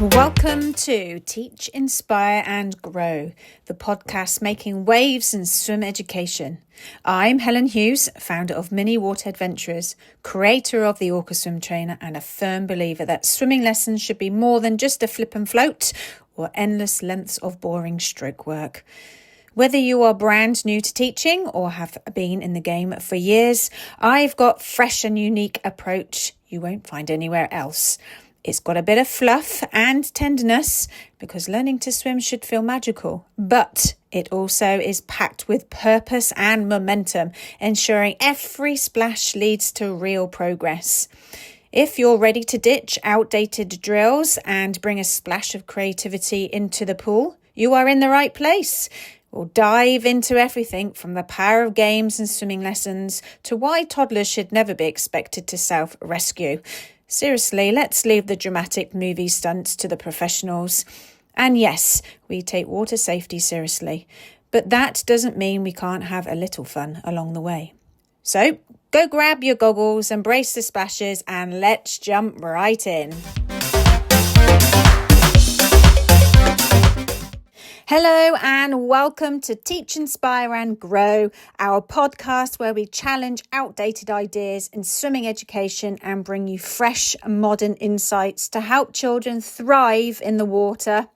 Welcome to Teach, Inspire and Grow, the podcast making waves in swim education. I'm Helen Hughes, founder of Mini Water Adventurers, creator of the Orca Swim Trainer and a firm believer that swimming lessons should be more than just a flip and float or endless lengths of boring stroke work. Whether you are brand new to teaching or have been in the game for years, I've got a fresh and unique approach you won't find anywhere else. It's got a bit of fluff and tenderness because learning to swim should feel magical, but it also is packed with purpose and momentum, ensuring every splash leads to real progress. If you're ready to ditch outdated drills and bring a splash of creativity into the pool, you are in the right place. We'll dive into everything from the power of games and swimming lessons to why toddlers should never be expected to self-rescue. Seriously, let's leave the dramatic movie stunts to the professionals. And yes, we take water safety seriously, but that doesn't mean we can't have a little fun along the way. So go grab your goggles, embrace the splashes, and let's jump right in. Hello and welcome to Teach, Inspire and Grow, our podcast where we challenge outdated ideas in swimming education and bring you fresh, modern insights to help children thrive in the water.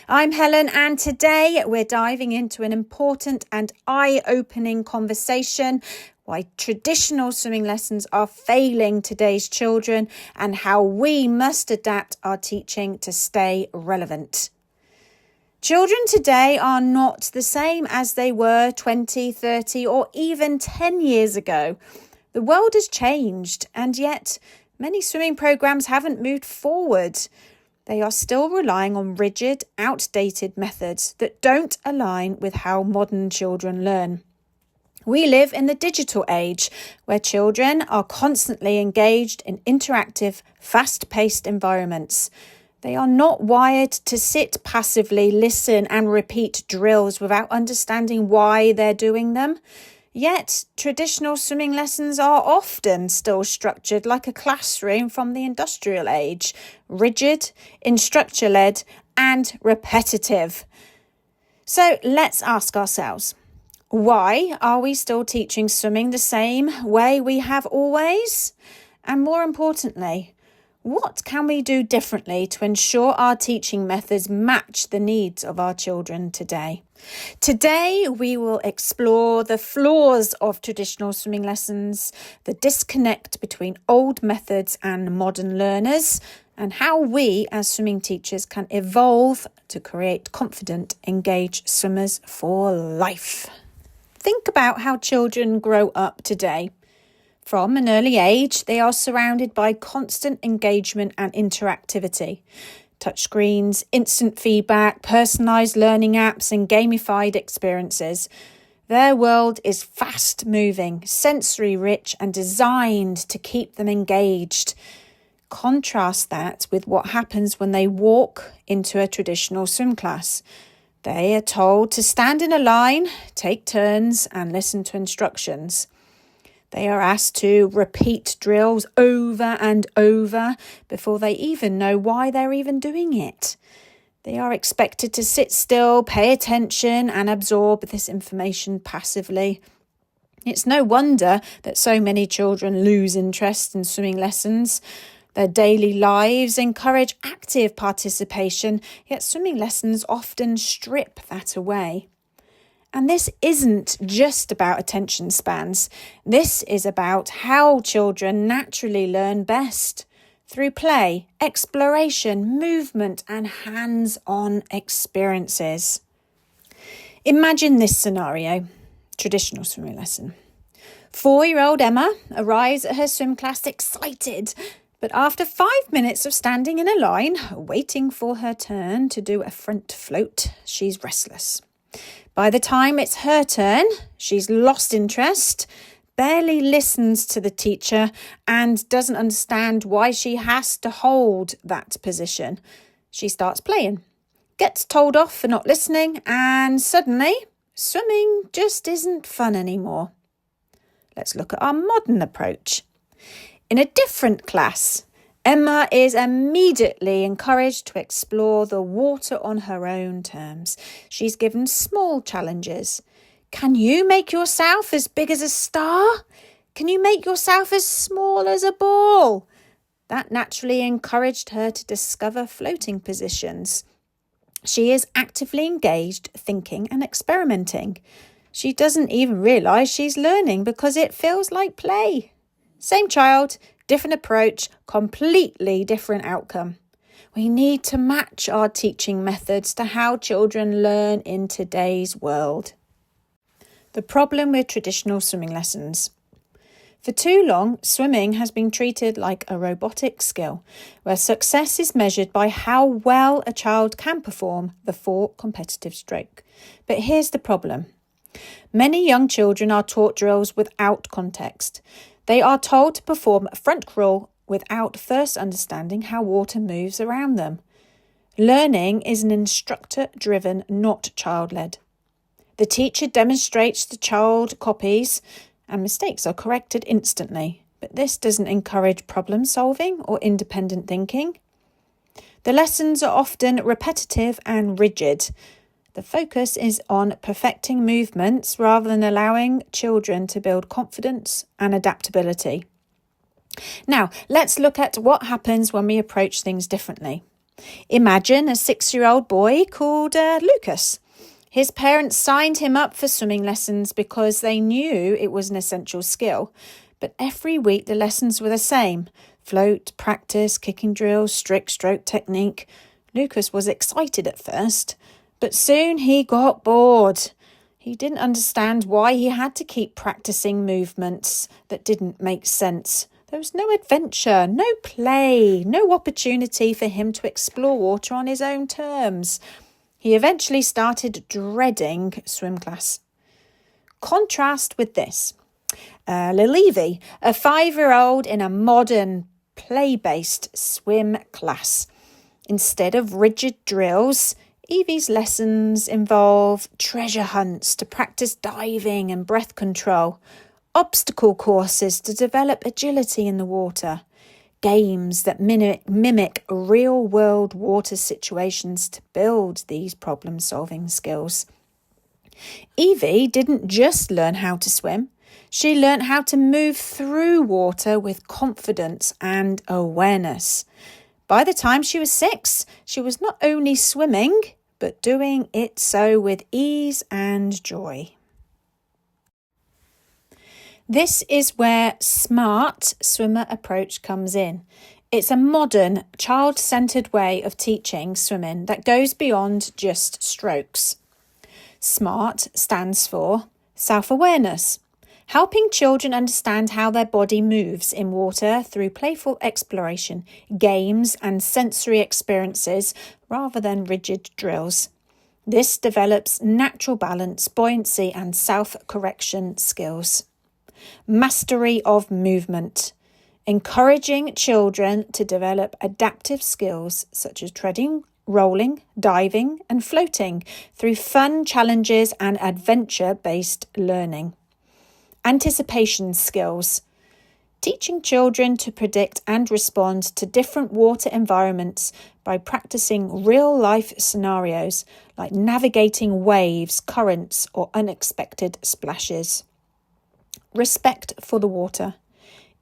I'm Helen and today we're diving into an important and eye-opening conversation: why traditional swimming lessons are failing today's children and how we must adapt our teaching to stay relevant. Children today are not the same as they were 20, 30 or even 10 years ago. The world has changed and yet many swimming programs haven't moved forward. They are still relying on rigid, outdated methods that don't align with how modern children learn. We live in the digital age where children are constantly engaged in interactive, fast-paced environments. They are not wired to sit passively, listen and repeat drills without understanding why they're doing them. Yet, traditional swimming lessons are often still structured like a classroom from the industrial age, rigid, instructor-led and repetitive. So let's ask ourselves, why are we still teaching swimming the same way we have always? And more importantly, what can we do differently to ensure our teaching methods match the needs of our children today? Today, we will explore the flaws of traditional swimming lessons, the disconnect between old methods and modern learners, and how we as swimming teachers can evolve to create confident, engaged swimmers for life. Think about how children grow up today. From an early age, they are surrounded by constant engagement and interactivity. Touchscreens, instant feedback, personalised learning apps and gamified experiences. Their world is fast-moving, sensory-rich and designed to keep them engaged. Contrast that with what happens when they walk into a traditional swim class. They are told to stand in a line, take turns and listen to instructions. They are asked to repeat drills over and over before they even know why they're even doing it. They are expected to sit still, pay attention and absorb this information passively. It's no wonder that so many children lose interest in swimming lessons. Their daily lives encourage active participation, yet swimming lessons often strip that away. And this isn't just about attention spans. This is about how children naturally learn best through play, exploration, movement, and hands-on experiences. Imagine this scenario, traditional swimming lesson. 4-year-old Emma arrives at her swim class excited, but after 5 minutes of standing in a line, waiting for her turn to do a front float, she's restless. By the time it's her turn, she's lost interest, barely listens to the teacher and doesn't understand why she has to hold that position. She starts playing, gets told off for not listening, and suddenly swimming just isn't fun anymore. Let's look at our modern approach. In a different class, Emma is immediately encouraged to explore the water on her own terms. She's given small challenges. Can you make yourself as big as a star? Can you make yourself as small as a ball? That naturally encouraged her to discover floating positions. She is actively engaged, thinking and experimenting. She doesn't even realise she's learning because it feels like play. Same child, different approach, completely different outcome. We need to match our teaching methods to how children learn in today's world. The problem with traditional swimming lessons. For too long, swimming has been treated like a robotic skill, where success is measured by how well a child can perform the 4 competitive stroke. But here's the problem. Many young children are taught drills without context. They are told to perform a front crawl without first understanding how water moves around them. Learning is an instructor-driven, not child-led. The teacher demonstrates, the child copies, and mistakes are corrected instantly. But this doesn't encourage problem solving or independent thinking. The lessons are often repetitive and rigid. The focus is on perfecting movements rather than allowing children to build confidence and adaptability. Now, let's look at what happens when we approach things differently. Imagine a 6-year-old boy called Lucas. His parents signed him up for swimming lessons because they knew it was an essential skill. But every week the lessons were the same. Float, practice, kicking drills, strict stroke technique. Lucas was excited at first, but soon he got bored. He didn't understand why he had to keep practicing movements that didn't make sense. There was no adventure, no play, no opportunity for him to explore water on his own terms. He eventually started dreading swim class. Contrast with this. Little Evie, a 5-year-old in a modern play-based swim class. Instead of rigid drills, Evie's lessons involve treasure hunts to practice diving and breath control, obstacle courses to develop agility in the water, games that mimic real-world water situations to build these problem-solving skills. Evie didn't just learn how to swim. She learned how to move through water with confidence and awareness. By the time she was 6, she was not only swimming, but doing it so with ease and joy. This is where smart swimmer approach comes in. It's a modern, child-centered way of teaching swimming that goes beyond just strokes. SMART stands for self-awareness, helping children understand how their body moves in water through playful exploration, games and sensory experiences rather than rigid drills. This develops natural balance, buoyancy and self-correction skills. Mastery of movement, encouraging children to develop adaptive skills such as treading, rolling, diving and floating through fun challenges and adventure-based learning. Anticipation skills, teaching children to predict and respond to different water environments by practicing real-life scenarios like navigating waves, currents or unexpected splashes. Respect for the water,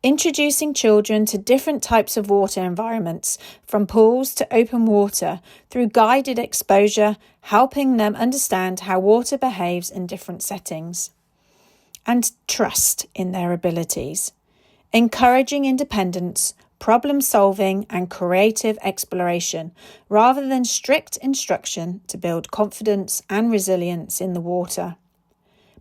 introducing children to different types of water environments, from pools to open water, through guided exposure, helping them understand how water behaves in different settings. And trust in their abilities, encouraging independence, problem solving and creative exploration, rather than strict instruction to build confidence and resilience in the water.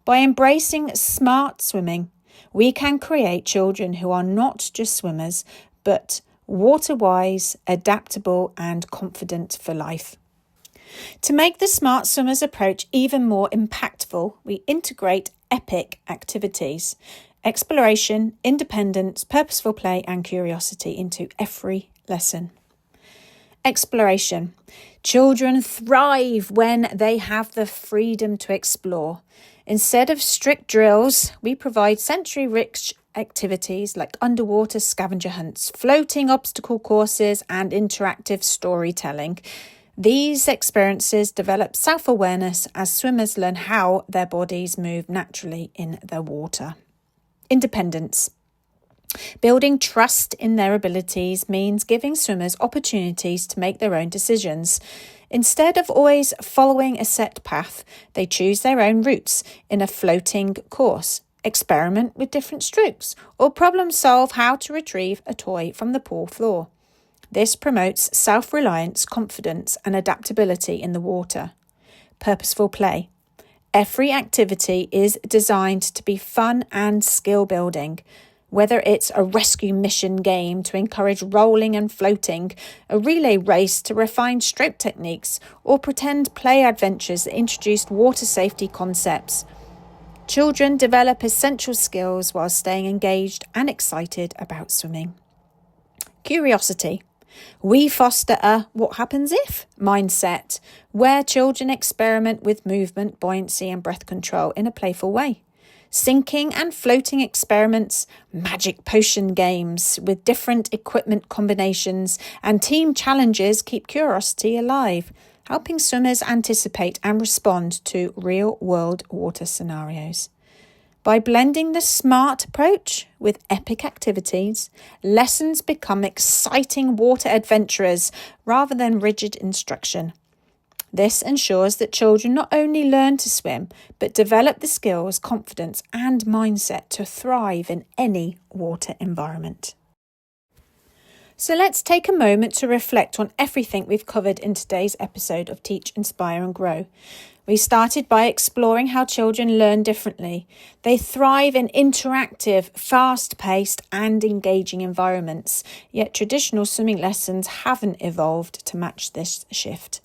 By embracing smart swimming, we can create children who are not just swimmers, but water-wise, adaptable and confident for life. To make the smart swimmers approach even more impactful, we integrate EPIC activities, exploration, independence, purposeful play and curiosity into every lesson. Exploration. Children thrive when they have the freedom to explore. Instead of strict drills, we provide sensory-rich activities like underwater scavenger hunts, floating obstacle courses, and interactive storytelling. These experiences develop self-awareness as swimmers learn how their bodies move naturally in the water. Independence. Building trust in their abilities means giving swimmers opportunities to make their own decisions. Instead of always following a set path, they choose their own routes in a floating course, experiment with different strokes, or problem solve how to retrieve a toy from the pool floor. This promotes self-reliance, confidence, and adaptability in the water. Purposeful play. Every activity is designed to be fun and skill building. Whether it's a rescue mission game to encourage rolling and floating, a relay race to refine stroke techniques, or pretend play adventures that introduce water safety concepts. Children develop essential skills while staying engaged and excited about swimming. Curiosity. We foster a "what happens if" mindset, where children experiment with movement, buoyancy, and breath control in a playful way. Sinking and floating experiments, magic potion games with different equipment combinations, and team challenges keep curiosity alive, helping swimmers anticipate and respond to real-world water scenarios. By blending the SMART approach with epic activities, lessons become exciting water adventurers rather than rigid instruction. This ensures that children not only learn to swim, but develop the skills, confidence, and mindset to thrive in any water environment. So let's take a moment to reflect on everything we've covered in today's episode of Teach, Inspire and Grow. We started by exploring how children learn differently. They thrive in interactive, fast-paced and engaging environments, yet traditional swimming lessons haven't evolved to match this shift.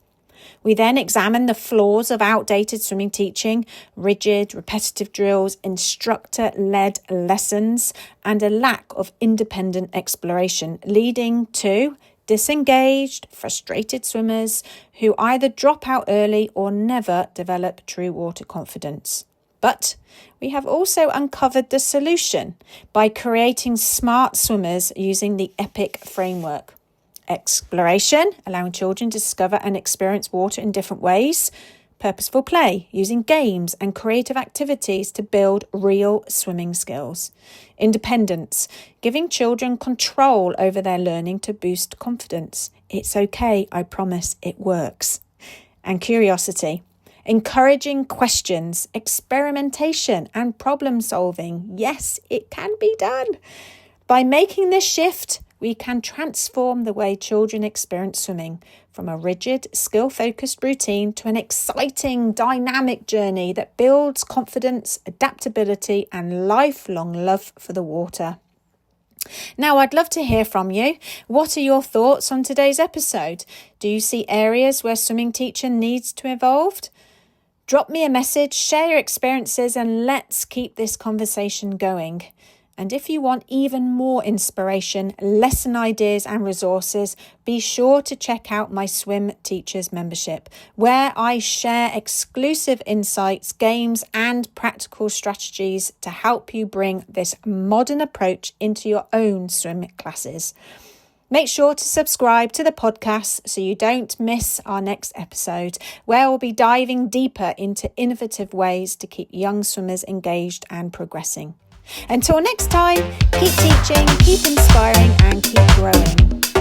We then examine the flaws of outdated swimming teaching, rigid, repetitive drills, instructor-led lessons, and a lack of independent exploration, leading to disengaged, frustrated swimmers who either drop out early or never develop true water confidence. But we have also uncovered the solution by creating smart swimmers using the EPIC framework. Exploration, allowing children to discover and experience water in different ways. Purposeful play, using games and creative activities to build real swimming skills. Independence, giving children control over their learning to boost confidence. It's okay, I promise it works. And curiosity, encouraging questions, experimentation and problem solving. Yes, it can be done. By making this shift, we can transform the way children experience swimming from a rigid, skill-focused routine to an exciting, dynamic journey that builds confidence, adaptability, and lifelong love for the water. Now, I'd love to hear from you. What are your thoughts on today's episode? Do you see areas where swimming teaching needs to evolve? Drop me a message, share your experiences, and let's keep this conversation going. And if you want even more inspiration, lesson ideas and resources, be sure to check out my Swim Teachers membership, where I share exclusive insights, games and practical strategies to help you bring this modern approach into your own swim classes. Make sure to subscribe to the podcast so you don't miss our next episode, where we'll be diving deeper into innovative ways to keep young swimmers engaged and progressing. Until next time, keep teaching, keep inspiring, and keep growing.